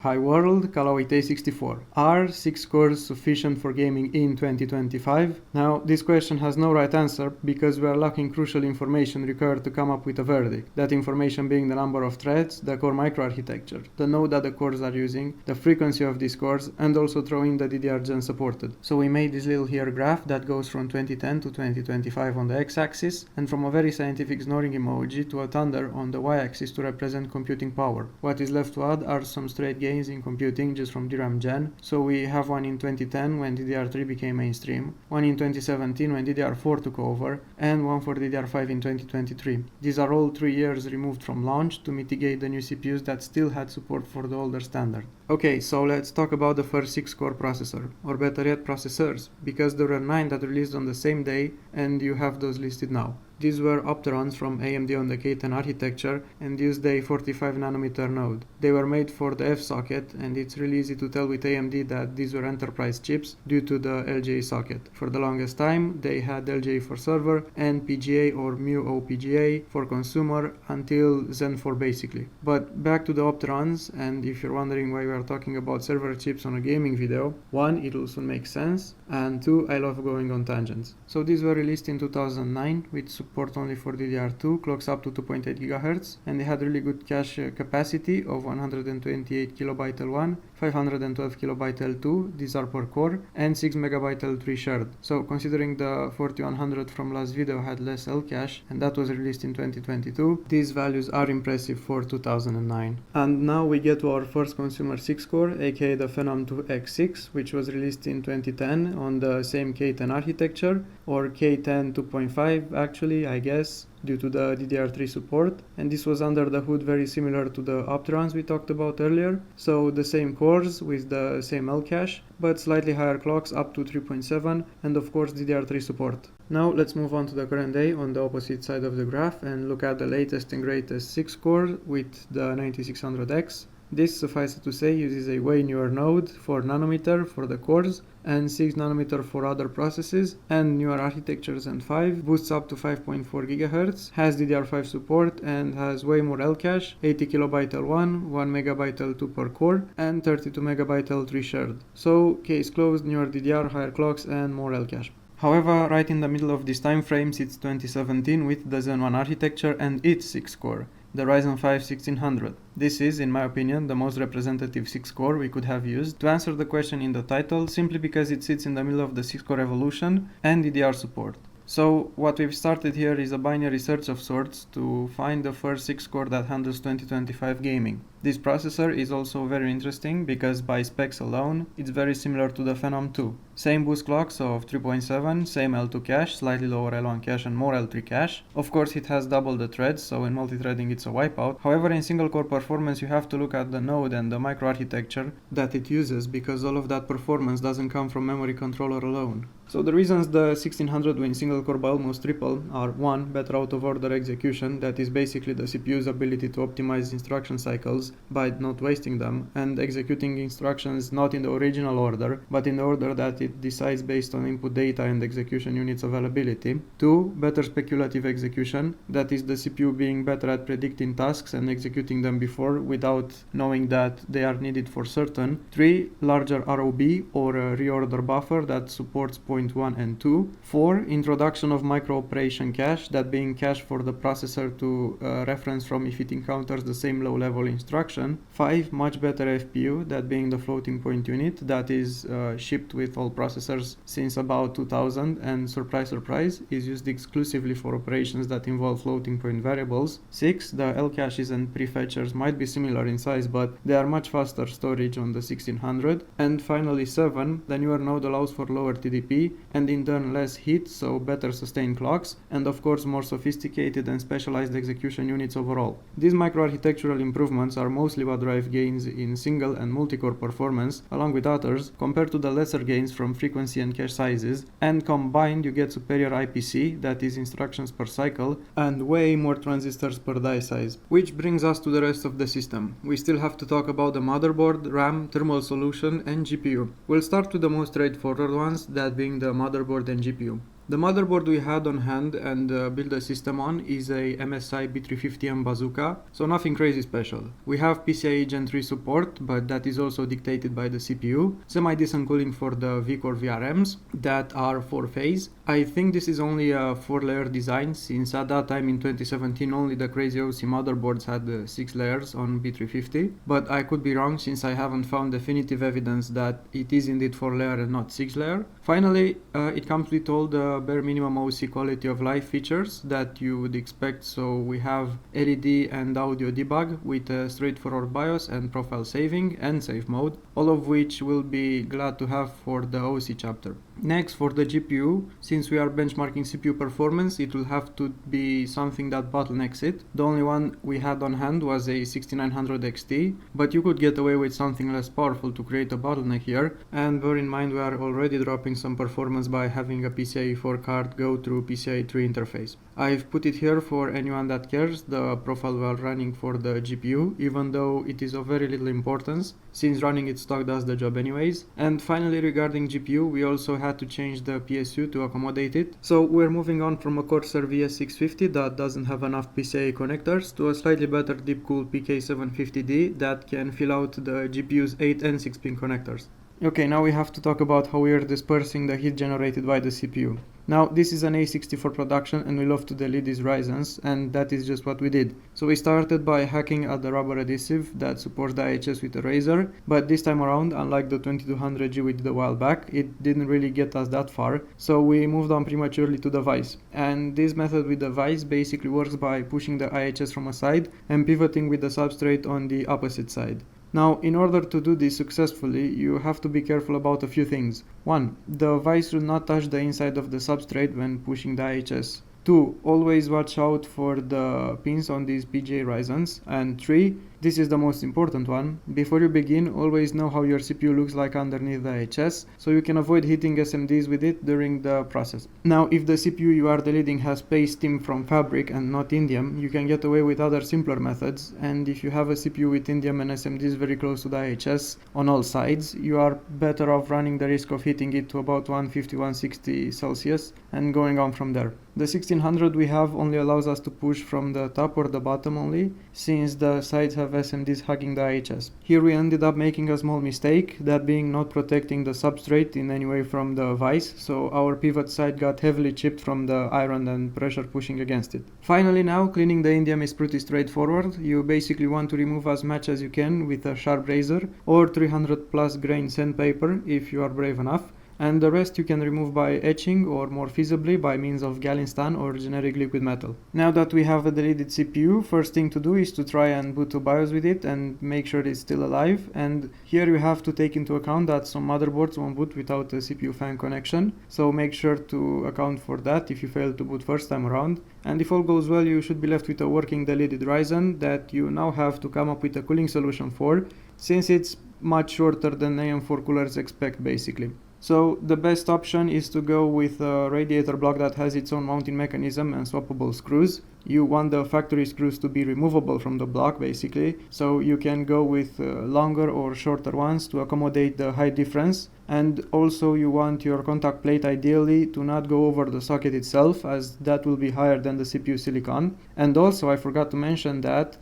Hi world, Kalawite64. Are 6 cores sufficient for gaming in 2025? Now, this question has no right answer because we are lacking crucial information required to come up with a verdict. That information being the number of threads, the core microarchitecture, the node that the cores are using, the frequency of these cores, and also throw in the DDR gen supported. So we made this little here graph that goes from 2010 to 2025 on the x-axis, and from a very scientific snoring emoji to a thunder on the y-axis to represent computing power. What is left to add are some straight gains in computing just from DRAM gen. So we have one in 2010 when DDR3 became mainstream, one in 2017 when DDR4 took over, and one for DDR5 in 2023. These are all 3 years removed from launch to mitigate the new CPUs that still had support for the older standard. Okay, so let's talk about the first 6-core processor, or better yet processors, because there were 9 that released on the same day and you have those listed now. These were Opterons from AMD on the K10 architecture and used a 45nm node. They were made for the F-socket, and it's really easy to tell with AMD that these were enterprise chips due to the LGA socket. For the longest time, they had LGA for server and PGA or mu-OPGA for consumer until Zen 4 basically. But back to the Opterons, and if you're wondering why we are talking about server chips on a gaming video, 1, it will soon make sense, and 2, I love going on tangents. So these were released in 2009 with support only for DDR2, clocks up to 2.8 GHz, and they had really good cache capacity of 128 KB L1, 512 KB L2, these are per core, and 6 MB L3 shared. So considering the 4100 from last video had less L cache, and that was released in 2022, these values are impressive for 2009. And now we get to our first consumer 6-core, aka the Phenom 2 X6, which was released in 2010 on the same K10 architecture, or K10 2.5 actually, I guess, due to the DDR3 support, and this was under the hood very similar to the Opterons we talked about earlier, so the same cores with the same L cache, but slightly higher clocks up to 3.7, and of course DDR3 support. Now let's move on to the current day on the opposite side of the graph and look at the latest and greatest 6-core with the 9600X. This, suffice it to say, uses a way newer node, 4nm for the cores and 6nm for other processes, and newer architectures and 5, boosts up to 5.4 GHz, has DDR5 support and has way more L cache, 80 KB L1, 1 MB L2 per core, and 32 MB L3 shared. So case closed, newer DDR, higher clocks and more L cache. However, right in the middle of these time frames it's 2017 with the Zen 1 architecture and its 6-core, the Ryzen 5 1600. This is, in my opinion, the most representative 6-core we could have used to answer the question in the title, simply because it sits in the middle of the 6-core evolution and DDR support. So what we've started here is a binary search of sorts to find the first 6-core that handles 2025 gaming. This processor is also very interesting because by specs alone, it's very similar to the Phenom 2. Same boost clocks of 3.7, same L2 cache, slightly lower L1 cache and more L3 cache. Of course it has double the threads, so in multi-threading it's a wipeout. However, in single core performance you have to look at the node and the microarchitecture that it uses, because all of that performance doesn't come from memory controller alone. So the reasons the 1600 wins single core by almost triple are: 1. Better out of order execution, that is basically the CPU's ability to optimize instruction cycles by not wasting them and executing instructions not in the original order but in the order that it decides based on input data and execution units availability. 2. Better speculative execution, that is the CPU being better at predicting tasks and executing them before without knowing that they are needed for certain. 3. Larger ROB or a reorder buffer that supports point 1 and 2. 4. Introduction of micro-operation cache, that being cache for the processor to reference from if it encounters the same low-level instruction. 5. Much better FPU, that being the floating point unit that is shipped with all processors since about 2000 and, surprise surprise, is used exclusively for operations that involve floating point variables. 6. The L caches and prefetchers might be similar in size, but they are much faster storage on the 1600. And finally 7. The newer node allows for lower TDP and in turn less heat, so better sustained clocks, and of course more sophisticated and specialized execution units overall. These microarchitectural improvements are mostly what drive gains in single and multi-core performance, along with others, compared to the lesser gains from frequency and cache sizes, and combined you get superior IPC, that is instructions per cycle, and way more transistors per die size. Which brings us to the rest of the system. We still have to talk about the motherboard, RAM, thermal solution, and GPU. We'll start with the most straightforward ones, that being the motherboard and GPU. The motherboard we had on hand and build a system on is a MSI B350M Bazooka, so nothing crazy special. We have PCIe Gen 3 support, but that is also dictated by the CPU, semi-decent cooling for the V-Core VRMs that are 4-phase. I think this is only a 4-layer design, since at that time in 2017 only the crazy OC motherboards had 6 layers on B350, but I could be wrong since I haven't found definitive evidence that it is indeed 4-layer and not 6-layer. Finally, it comes with all the bare minimum OC quality of life features that you would expect, so we have LED and audio debug with a straightforward BIOS and profile saving and safe mode, all of which we'll be glad to have for the OC chapter. Next, for the GPU, since we are benchmarking CPU performance, it will have to be something that bottlenecks it. The only one we had on hand was a 6900 XT, but you could get away with something less powerful to create a bottleneck here, and bear in mind we are already dropping some performance by having a PCIe 4 card go through PCIe 3 interface. I've put it here for anyone that cares, the profile we are running for the GPU, even though it is of very little importance, since running it stock does the job anyways. And finally, regarding GPU, we also had to change the PSU to accommodate it. So we're moving on from a Corsair VS650 that doesn't have enough PCIe connectors to a slightly better deep-cool PK750D that can fill out the GPU's 8 and 6 pin connectors. Okay, now we have to talk about how we are dispersing the heat generated by the CPU. Now, this is an A64 production and we love to delete these Ryzens, and that is just what we did. So we started by hacking at the rubber adhesive that supports the IHS with a razor, but this time around, unlike the 2200G we did a while back, it didn't really get us that far, so we moved on prematurely to the vise. And this method with the vise basically works by pushing the IHS from a side and pivoting with the substrate on the opposite side. Now, in order to do this successfully, you have to be careful about a few things. 1. The vise should not touch the inside of the substrate when pushing the IHS. 2. Always watch out for the pins on these PGA Ryzens. And 3. This is the most important one. Before you begin, always know how your CPU looks like underneath the IHS, so you can avoid hitting SMDs with it during the process. Now, if the CPU you are deleting has paste steam from fabric and not indium, you can get away with other simpler methods, and if you have a CPU with indium and SMDs very close to the IHS on all sides, you are better off running the risk of heating it to about 150-160 Celsius and going on from there. The 1600 we have only allows us to push from the top or the bottom only, since the sides have SMDs hugging the IHS. Here we ended up making a small mistake, that being not protecting the substrate in any way from the vise, so our pivot side got heavily chipped from the iron and pressure pushing against it. Finally, now, cleaning the indium is pretty straightforward. You basically want to remove as much as you can with a sharp razor or 300 plus grain sandpaper if you are brave enough, and the rest you can remove by etching or more feasibly by means of Gallium stan or generic liquid metal. Now that we have a deleted CPU, first thing to do is to try and boot to BIOS with it and make sure it's still alive, and here you have to take into account that some motherboards won't boot without a CPU fan connection, so make sure to account for that if you fail to boot first time around. And if all goes well, you should be left with a working deleted Ryzen that you now have to come up with a cooling solution for, since it's much shorter than AM4 coolers expect basically. So the best option is to go with a radiator block that has its own mounting mechanism and swappable screws. You want the factory screws to be removable from the block basically, so you can go with longer or shorter ones to accommodate the height difference. And also you want your contact plate ideally to not go over the socket itself, as that will be higher than the CPU silicon. And also I forgot to mention that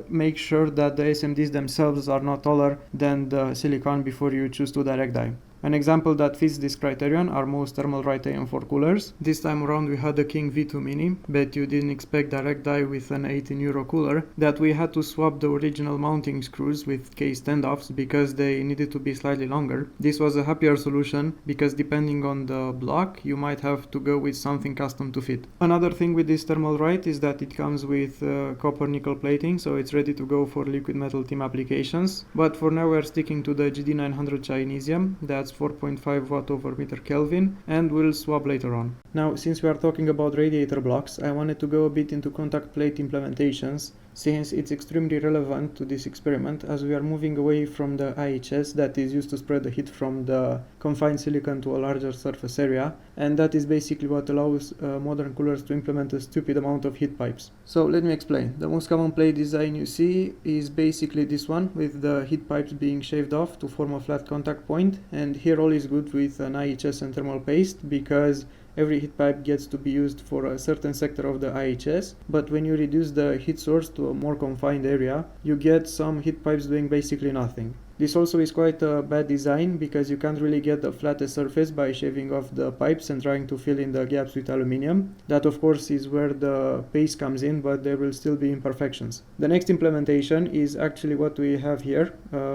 make sure that the SMDs themselves are not taller than the silicon before you choose to direct die. An example that fits this criterion are most Thermalright AM4 coolers. This time around we had the King V2 Mini, but you didn't expect direct die with an 18 euro cooler, that we had to swap the original mounting screws with case standoffs because they needed to be slightly longer. This was a happier solution because depending on the block you might have to go with something custom to fit. Another thing with this Thermalright is that it comes with copper nickel plating, so it's ready to go for liquid metal team applications, but for now we're sticking to the GD900 Chinesium. That's 4.5 watt over meter Kelvin, and we'll swap later on. Now, since we are talking about radiator blocks, I wanted to go a bit into contact plate implementations, since it's extremely relevant to this experiment, as we are moving away from the IHS that is used to spread the heat from the confined silicon to a larger surface area, and that is basically what allows modern coolers to implement a stupid amount of heat pipes. So let me explain. The most common plate design you see is basically this one, with the heat pipes being shaved off to form a flat contact point, and here all is good with an IHS and thermal paste, because every heat pipe gets to be used for a certain sector of the IHS, but when you reduce the heat source to a more confined area, you get some heat pipes doing basically nothing. This also is quite a bad design because you can't really get the flattest surface by shaving off the pipes and trying to fill in the gaps with aluminium. That of course is where the paste comes in, but there will still be imperfections. The next implementation is actually what we have here,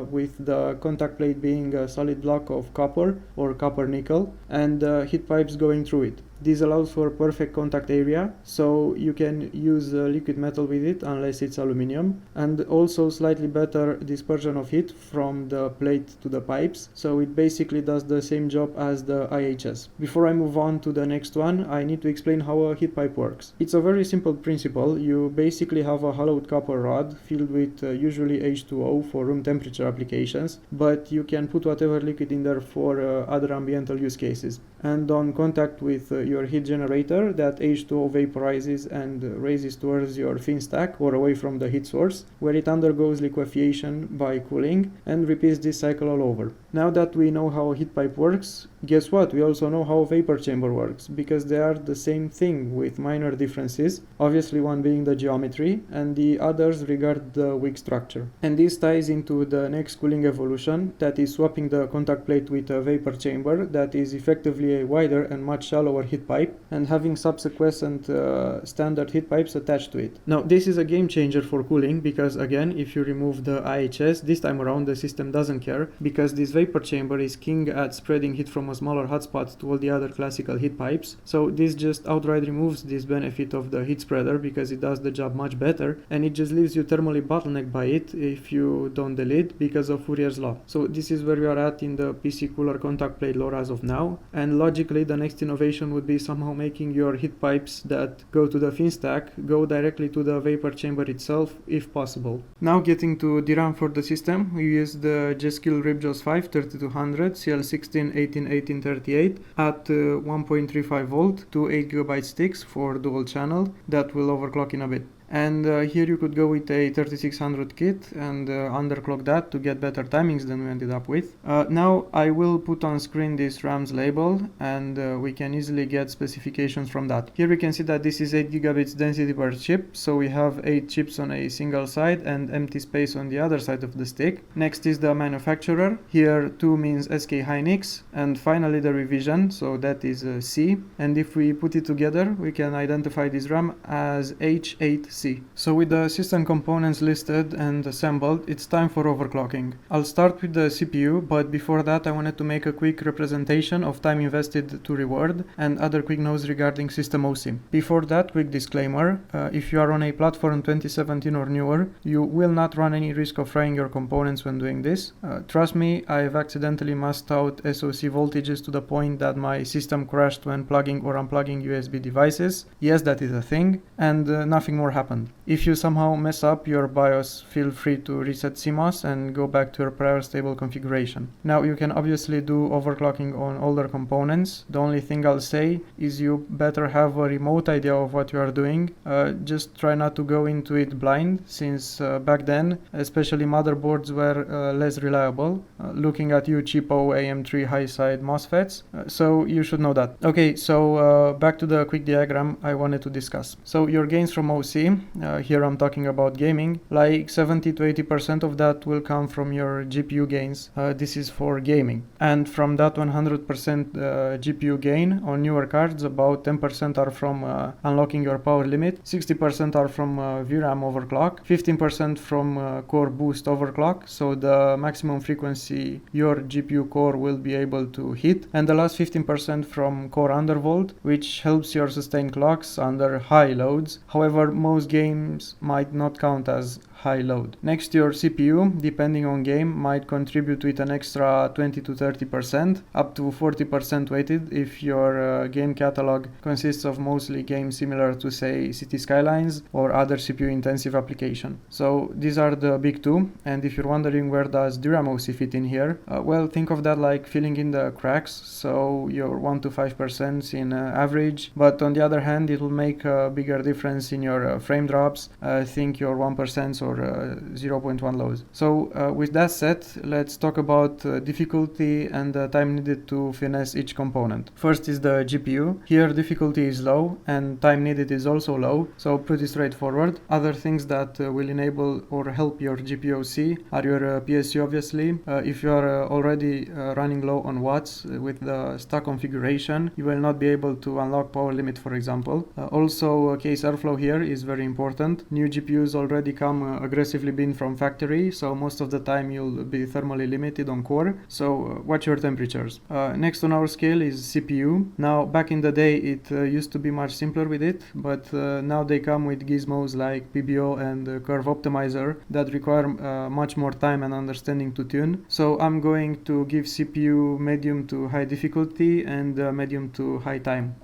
with the contact plate being a solid block of copper or copper nickel and heat pipes going through it. This allows for perfect contact area, so you can use liquid metal with it unless it's aluminum, and also slightly better dispersion of heat from the plate to the pipes, so it basically does the same job as the IHS. Before I move on to the next one, I need to explain how a heat pipe works. It's a very simple principle. You basically have a hollowed copper rod filled with usually H2O for room temperature applications, but you can put whatever liquid in there for other ambiental use cases. And on contact with your heat generator, that H2O vaporizes and raises towards your fin stack or away from the heat source, where it undergoes liquefaction by cooling and repeats this cycle all over. Now that we know how a heat pipe works, guess what? We also know how a vapor chamber works, because they are the same thing with minor differences, obviously one being the geometry and the others regard the wick structure. And this ties into the next cooling evolution, that is swapping the contact plate with a vapor chamber that is effectively a wider and much shallower heat pipe and having subsequent standard heat pipes attached to it. Now this is a game changer for cooling because again, if you remove the IHS, this time around the system doesn't care because this vapor chamber is king at spreading heat from a smaller hotspot to all the other classical heat pipes. So this just outright removes this benefit of the heat spreader because it does the job much better, and it just leaves you thermally bottlenecked by it if you don't delete because of Fourier's law. So this is where we are at in the PC cooler contact plate lore as of now, and logically the next innovation would be somehow making your heat pipes that go to the fin stack go directly to the vapor chamber itself if possible. Now getting to DRAM for the system, we use the G-Skill Ripjaws 5 3200 CL16 181838 at 1.35 volt to 8 GB sticks for dual channel. That will overclock in a bit. And here you could go with a 3600 kit and underclock that to get better timings than we ended up with. Now I will put on screen this RAM's label and we can easily get specifications from that. Here we can see that this is 8 gigabits density per chip, so we have 8 chips on a single side and empty space on the other side of the stick. Next is the manufacturer. Here 2 means SK Hynix, and finally the revision, so that is C, and if we put it together we can identify this RAM as H8C. So with the system components listed and assembled, it's time for overclocking. I'll start with the CPU, but before that I wanted to make a quick representation of time invested to reward and other quick notes regarding system OC. Before that, quick disclaimer, if you are on a platform 2017 or newer, you will not run any risk of frying your components when doing this. Trust me, I've accidentally masked out SoC voltages to the point that my system crashed when plugging or unplugging USB devices. Yes, that is a thing, and nothing more happened. If you somehow mess up your BIOS, feel free to reset CMOS and go back to your prior stable configuration. Now you can obviously do overclocking on older components. The only thing I'll say is you better have a remote idea of what you are doing. Just try not to go into it blind, since back then especially motherboards were less reliable. Looking at you cheapo AM3 high side MOSFETs, so you should know that. Okay, so back to the quick diagram I wanted to discuss. So your gains from OC, here I'm talking about gaming, like 70 to 80% of that will come from your GPU gains. This is for gaming, and from that 100% GPU gain on newer cards, about 10% are from unlocking your power limit, 60% are from VRAM overclock, 15% from core boost overclock, so the maximum frequency your GPU core will be able to hit, and the last 15% from core undervolt, which helps your sustain clocks under high loads. However, most games might not count as high load. Next, your CPU, depending on game, might contribute with an extra 20 to 30%, up to 40% weighted if your game catalog consists of mostly games similar to, say, City Skylines or other CPU intensive application. So these are the big two, and if you're wondering where does DRAM OC fit in here, well, think of that like filling in the cracks, so your 1 to 5% in average, but on the other hand it will make a bigger difference in your frame drops. I think your 1% or or 0.1 lows. So with that said, let's talk about difficulty and the time needed to finesse each component. First is the GPU. Here difficulty is low and time needed is also low, so pretty straightforward. Other things that will enable or help your GPU-C are your PSU, obviously. If you are already running low on watts with the stack configuration, you will not be able to unlock power limit, for example. Also, case airflow here is very important. New GPUs already come aggressively bin from factory, so most of the time you'll be thermally limited on core. So watch your temperatures. Next on our scale is CPU. Now, back in the day, it used to be much simpler with it, but now they come with gizmos like PBO and curve optimizer that require much more time and understanding to tune. So I'm going to give CPU medium to high difficulty and medium to high time.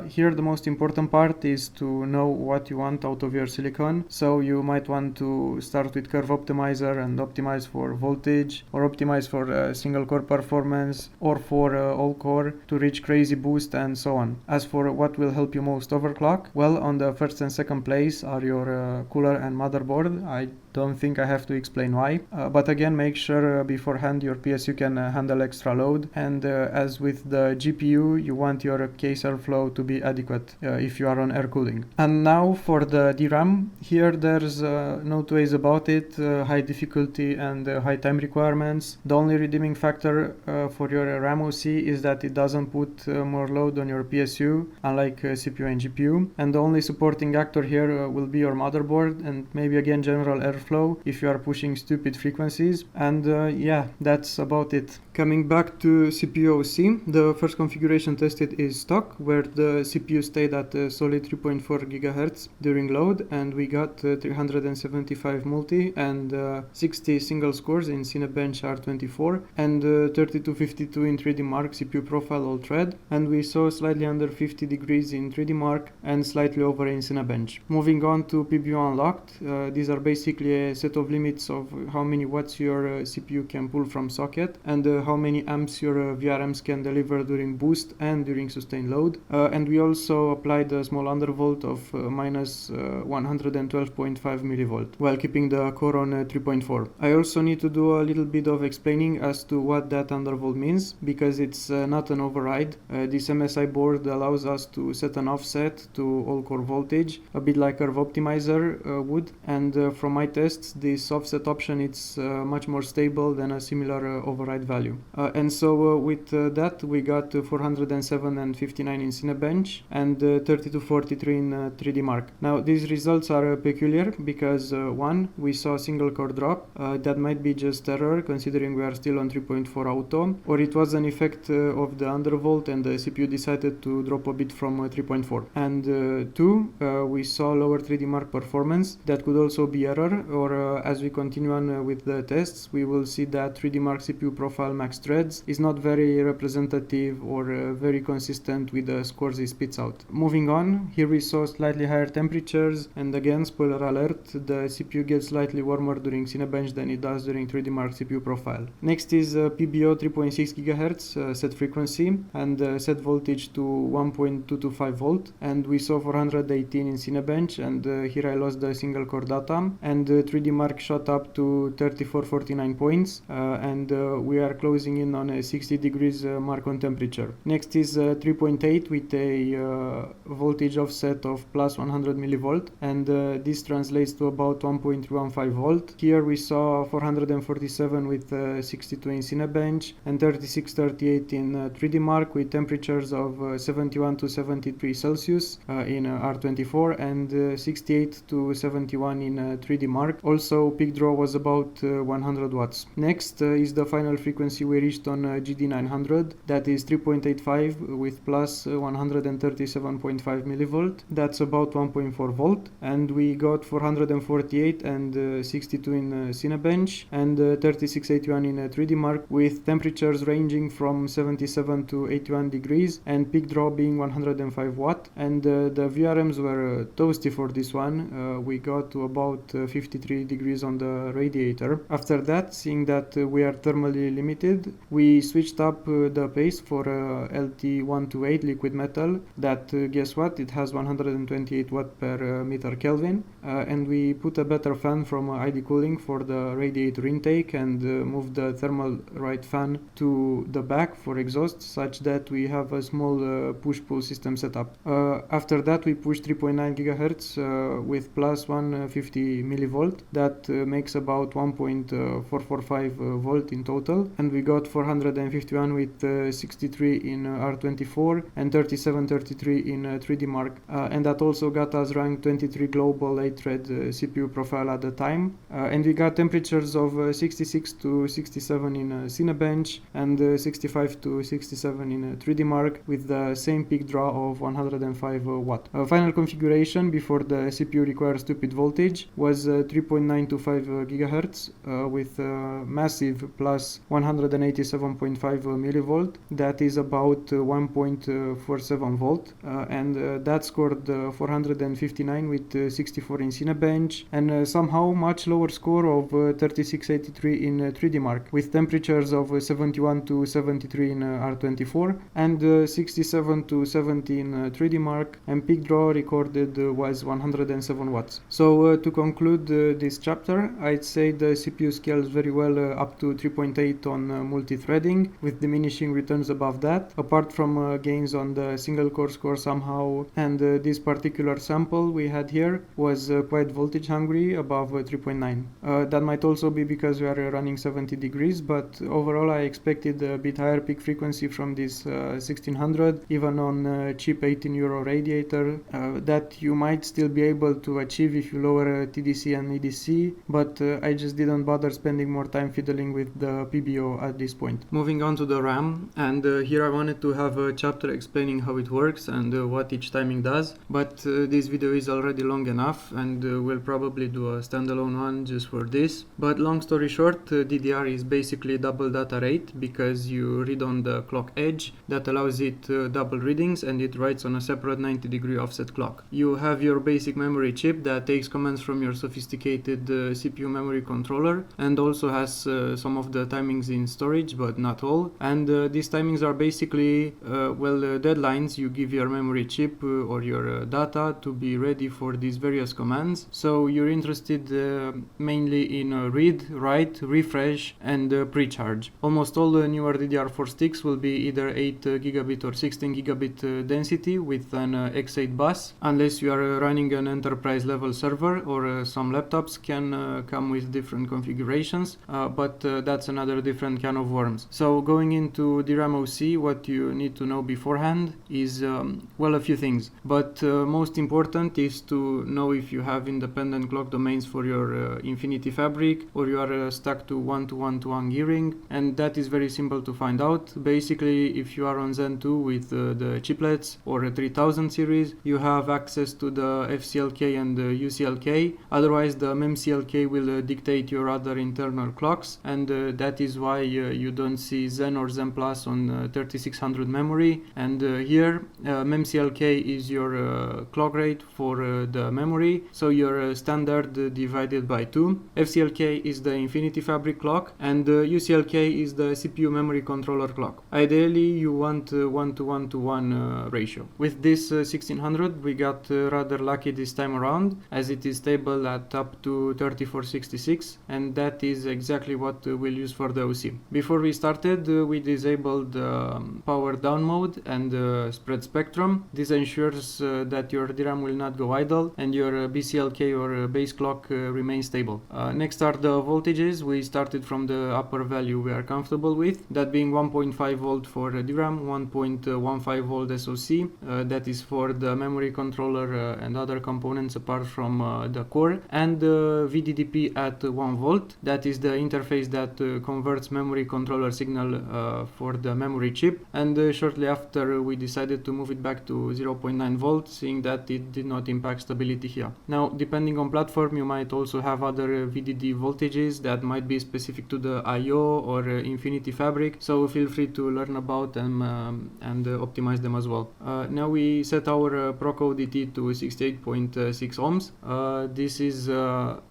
Here the most important part is to know what you want out of your silicon. So you might want to start with curve optimizer and optimize for voltage, or optimize for single core performance, or for all core to reach crazy boost and so on. As for what will help you most overclock, well, on the first and second place are your cooler and motherboard. I don't think I have to explain why, but again, make sure beforehand your PSU can handle extra load, and as with the GPU, you want your case airflow to be adequate if you are on air cooling. And now for the DRAM, here there's no two ways about it, high difficulty and high time requirements. The only redeeming factor for your RAM OC is that it doesn't put more load on your PSU, unlike CPU and GPU, and the only supporting actor here will be your motherboard, and maybe again general airflow if you are pushing stupid frequencies. And yeah, that's about it. Coming back to CPU OC, the first configuration tested is stock, where the CPU stayed at a solid 3.4 GHz during load, and we got 375 multi and 60 single scores in Cinebench R24 and 3252 in 3D Mark CPU profile all thread, and we saw slightly under 50 degrees in 3D Mark and slightly over in Cinebench. Moving on to PBU unlocked, these are basically a set of limits of how many watts your CPU can pull from socket and how many amps your VRMs can deliver during boost and during sustained load. And we also applied a small undervolt of minus 112.5 millivolt while keeping the core on 3.4. I also need to do a little bit of explaining as to what that undervolt means, because it's not an override. This MSI board allows us to set an offset to all core voltage, a bit like Curve Optimizer would, and from my tests, this offset option it's much more stable than a similar override value. And so with that, we got 407 and 59 in Cinebench and 3243 in 3D Mark. Now, these results are peculiar because one, we saw a single core drop. That might be just error considering we are still on 3.4 auto, or it was an effect of the undervolt and the CPU decided to drop a bit from 3.4. And two, we saw lower 3D Mark performance. That could also be error, or as we continue on with the tests, we will see that 3D Mark CPU profile max threads is not very representative or very consistent with the scores it spits out. Moving on, here we saw slightly higher temperatures, and again, spoiler alert, the CPU gets slightly warmer during Cinebench than it does during 3D Mark CPU profile. Next is PBO 3.6 GHz set frequency and set voltage to 1.225 volt, and we saw 418 in Cinebench, and here I lost the single core data, and 3D Mark shot up to 3449 points, and we are closing in on a 60 degrees mark on temperature. Next is 3.8 with a voltage offset of plus 100 millivolt, and this translates to about 1.315 volt. Here we saw 447 with 62 in Cinebench and 3638 in 3D Mark with temperatures of 71 to 73 Celsius in R24 and 68 to 71 in 3D Mark. Also, peak draw was about 100 watts. Next is the final frequency we reached on GD900, that is 3.85 with plus 137.5 millivolt. That's about 1.4 volt, and we got 448 and 62 in Cinebench and 3681 in 3D Mark with temperatures ranging from 77 to 81 degrees and peak draw being 105 watt, and the VRMs were toasty for this one. We got to about 52 73 degrees on the radiator. After that, seeing that we are thermally limited, we switched up the paste for LT128 liquid metal that, guess what, it has 128 watt per meter Kelvin, and we put a better fan from ID Cooling for the radiator intake and moved the thermal right fan to the back for exhaust, such that we have a small push-pull system setup. After that, we pushed 3.9 GHz with plus 150 millivolt. That makes about 1.445 volt in total, and we got 451 with 63 in R24 and 3733 in 3D Mark, and that also got us rank 23 global 8-thread CPU profile at the time, and we got temperatures of 66 to 67 in Cinebench and 65 to 67 in 3D Mark with the same peak draw of 105 watt. Final configuration before the CPU requires stupid voltage was 3.925 GHz with massive plus 187.5 millivolt. That is about 1.47 volt, and that scored 459 with 64 in Cinebench, and somehow much lower score of 3683 in 3D Mark with temperatures of 71 to 73 in R24 and 67 to 70 in 3D Mark, and peak draw recorded was 107 watts. So to conclude this chapter, I'd say the CPU scales very well up to 3.8 on multi-threading with diminishing returns above that, apart from gains on the single core score somehow, and this particular sample we had here was quite voltage hungry above 3.9. That might also be because we are running 70 degrees, but overall I expected a bit higher peak frequency from this 1600, even on cheap 18 euro radiator, that you might still be able to achieve if you lower TDC and EDC, but I just didn't bother spending more time fiddling with the PBO at this point. Moving on to the RAM, and here I wanted to have a chapter explaining how it works and what each timing does, but this video is already long enough and we'll probably do a standalone one just for this. But long story short, DDR is basically double data rate because you read on the clock edge that allows it double readings, and it writes on a separate 90-degree offset clock. You have your basic memory chip that takes commands from your sophisticated CPU memory controller and also has some of the timings in storage, but not all. And these timings are basically deadlines you give your memory chip or your data to be ready for these various commands. So you're interested mainly in read, write, refresh, and pre-charge. Almost all the newer DDR4 sticks will be either 8 gigabit or 16 gigabit density with an X8 bus, unless you are running an enterprise level server, or some laptops can come with different configurations, but that's another different can of worms. So going into DRAM OC, what you need to know beforehand is a few things, but most important is to know if you have independent clock domains for your Infinity Fabric, or you are stuck to 1-to-1-to-1 gearing, and that is very simple to find out. Basically, if you are on Zen 2 with the chiplets or a 3000 series, you have access to the FCLK and the UCLK, otherwise the MEMCLK will dictate your other internal clocks, and that is why you don't see Zen or Zen Plus on 3600 memory, and here MEMCLK is your clock rate for the memory, so your standard divided by 2. FCLK is the Infinity Fabric clock, and UCLK is the CPU memory controller clock. Ideally you want 1-to-1-to-1 ratio. With this 1600 we got rather lucky this time around, as it is stable at up to 3466, and that is exactly what we'll use for the OC. Before we started, we disabled power down mode and spread spectrum. This ensures that your DRAM will not go idle and your BCLK or base clock remains stable. Next are the voltages. We started from the upper value we are comfortable with, that being 1.5 volt for DRAM, 1.15 volt SoC, that is for the memory controller and other components apart from the core, and VDDP at 1 volt, that is the interface that converts memory controller signal for the memory chip, and shortly after we decided to move it back to 0.9 volt, seeing that it did not impact stability here. Now, depending on platform, you might also have other VDD voltages that might be specific to the I/O or Infinity Fabric, so feel free to learn about them and optimize them as well. Now we set our Proco DT to 68.6 ohms. This is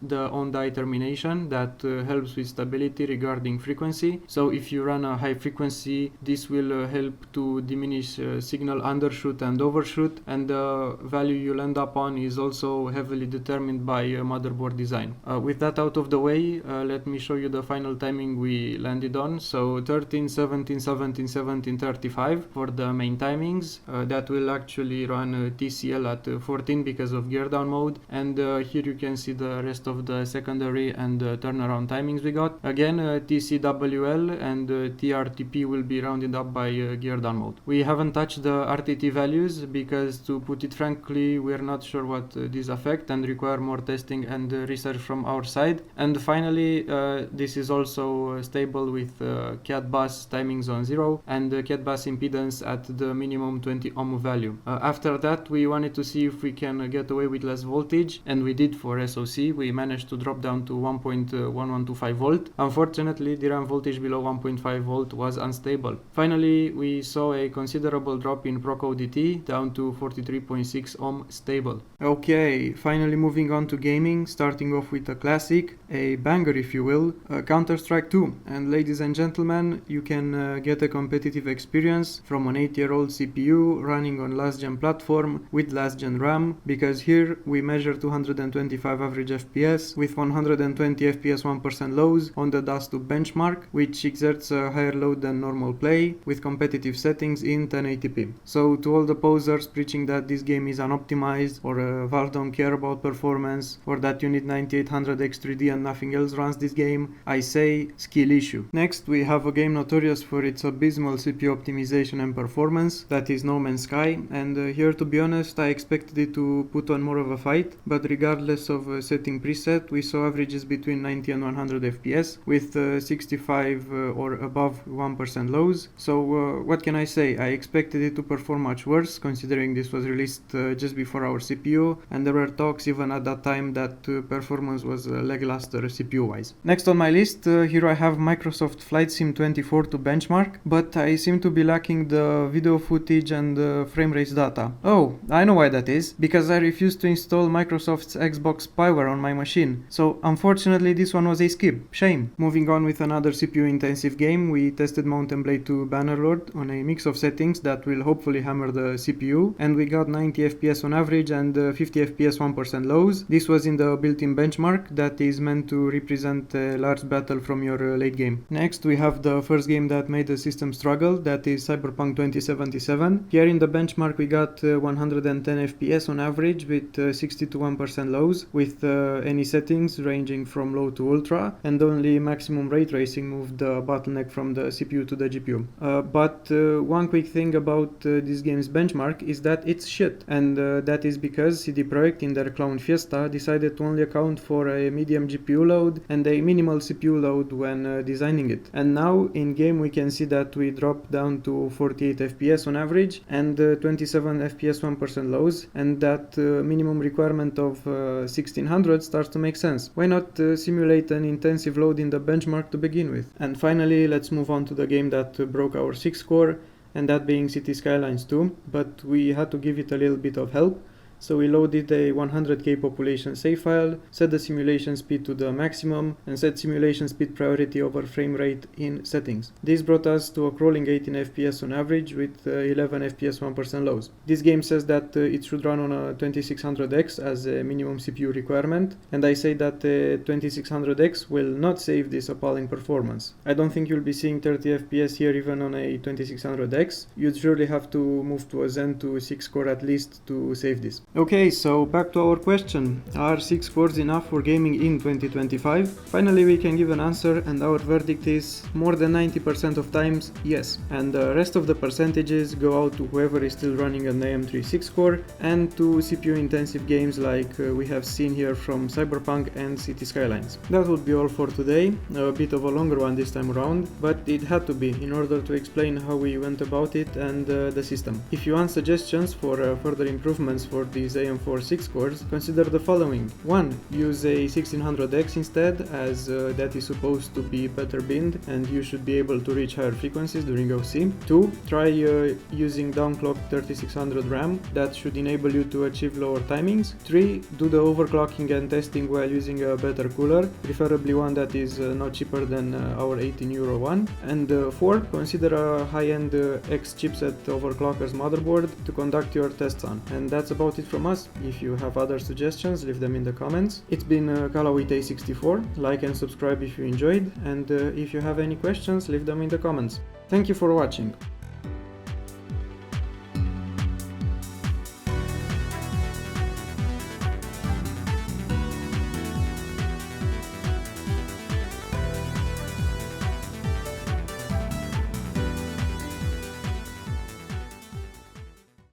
the on-die termination that helps with stability regarding frequency. So if you run a high frequency, this will help to diminish signal undershoot and overshoot, and the value you'll end up on is also heavily determined by motherboard design. With that out of the way, let me show you the final timing we landed on. So 13, 17, 17, 17, 35 for the main timings. That will actually run TCL at 14 because of gear down mode, and here you can see the rest of the secondary and turnaround timings we got. Again, TCWL and TRTP will be rounded up by gear down mode. We haven't touched the RTT values because, to put it frankly, we're not sure what these affect and require more testing and research from our side. And finally, this is also stable with CAD bus timings on 0 and CAD bus impedance at the minimum 20 ohm value. After that, we wanted to see if we can get away with less voltage, and we did for SoC. We managed to drop down to 1.1125 volt. Unfortunately, DRAM voltage below 1.5 volt was unstable. Finally, we saw a considerable drop in ProCoDT down to 43.6 ohm stable. Okay, finally moving on to gaming, starting off with a classic, a banger if you will, Counter-Strike 2. And ladies and gentlemen, you can get a competitive experience from an 8-year-old CPU running on last-gen platform with last-gen RAM, because here we measure 225 average FPS with 120 FPS 1% lows on the Dust2 benchmark, which exerts a higher load than normal play with competitive settings in 1080p. So to all the posers preaching that this game is unoptimized, or Valve don't care about performance, or that you need 9800 X3D and nothing else runs this game, I say skill issue. Next, we have a game notorious for its abysmal CPU optimization and performance, that is No Man's Sky, and here, to be honest, I expected it to put on more of a fight, but regardless of setting preset, we saw averages between 90 and 100 FPS with 65 or above 1% lows. So what can I say? I expected it to perform much worse, considering this was released just before our CPU, and there were talks even at that time that performance was lackluster CPU wise. Next on my list, here I have Microsoft Flight Sim 24 to benchmark, but I seem to be lacking the video footage and frame rate data. Oh, I know why that is, because I refused to install Microsoft's Xbox Spyware on my machine, so unfortunately this one was a skip. Shame. Moving on with another CPU intensive game, we tested Mountain Blade 2 Bannerlord on a mix of settings that will hopefully hammer the CPU, and we got 90 FPS on average and 50 FPS 1% lows. This was in the built-in benchmark that is meant to represent a large battle from your late game. Next, we have the first game that made the system struggle, that is Cyberpunk 2077. Here in the benchmark we got 110 FPS on average with 60 to 1% lows, with any settings ranging from low to ultra, and only maximum ray tracing moved the bottleneck from the CPU to the GPU. But one quick thing about this game's benchmark is that it's shit, and that is because CD Projekt in their Clown Fiesta decided to only account for a medium GPU load and a minimal CPU load when designing it. And now in game we can see that we dropped down to 48 FPS on average and 27 FPS 1% lows, and that minimum requirement of 1600 starts to make sense. Why not simulate an intensive load in the benchmark to begin with? And finally, let's move on to the game that broke our 6 score, and that being City Skylines 2, but we had to give it a little bit of help. So we loaded a 100k population save file, set the simulation speed to the maximum, and set simulation speed priority over frame rate in settings. This brought us to a crawling 18 FPS on average with 11 FPS 1% lows. This game says that it should run on a 2600X as a minimum CPU requirement, and I say that 2600X will not save this appalling performance. I don't think you'll be seeing 30 FPS here even on a 2600X. You'd surely have to move to a Zen to 6 core at least to save this. Okay, so back to our question. Are 6 cores enough for gaming in 2025? Finally we can give an answer, and our verdict is more than 90% of times yes. And the rest of the percentages go out to whoever is still running an AM3 6 core and to CPU intensive games like we have seen here from Cyberpunk and City Skylines. That would be all for today, a bit of a longer one this time around, but it had to be in order to explain how we went about it and the system. If you want suggestions for further improvements for these AM4 6 cores, consider the following. 1. Use a 1600X instead, as that is supposed to be better binned and you should be able to reach higher frequencies during OC. 2. Try using downclocked 3600 RAM, that should enable you to achieve lower timings. 3. Do the overclocking and testing while using a better cooler, preferably one that is not cheaper than our €18 one. And 4. Consider a high-end X chipset overclocker's motherboard to conduct your tests on. And that's about it from us. If you have other suggestions, leave them in the comments. It's been Kala with A64. Like and subscribe if you enjoyed, and if you have any questions, leave them in the comments. Thank you for watching.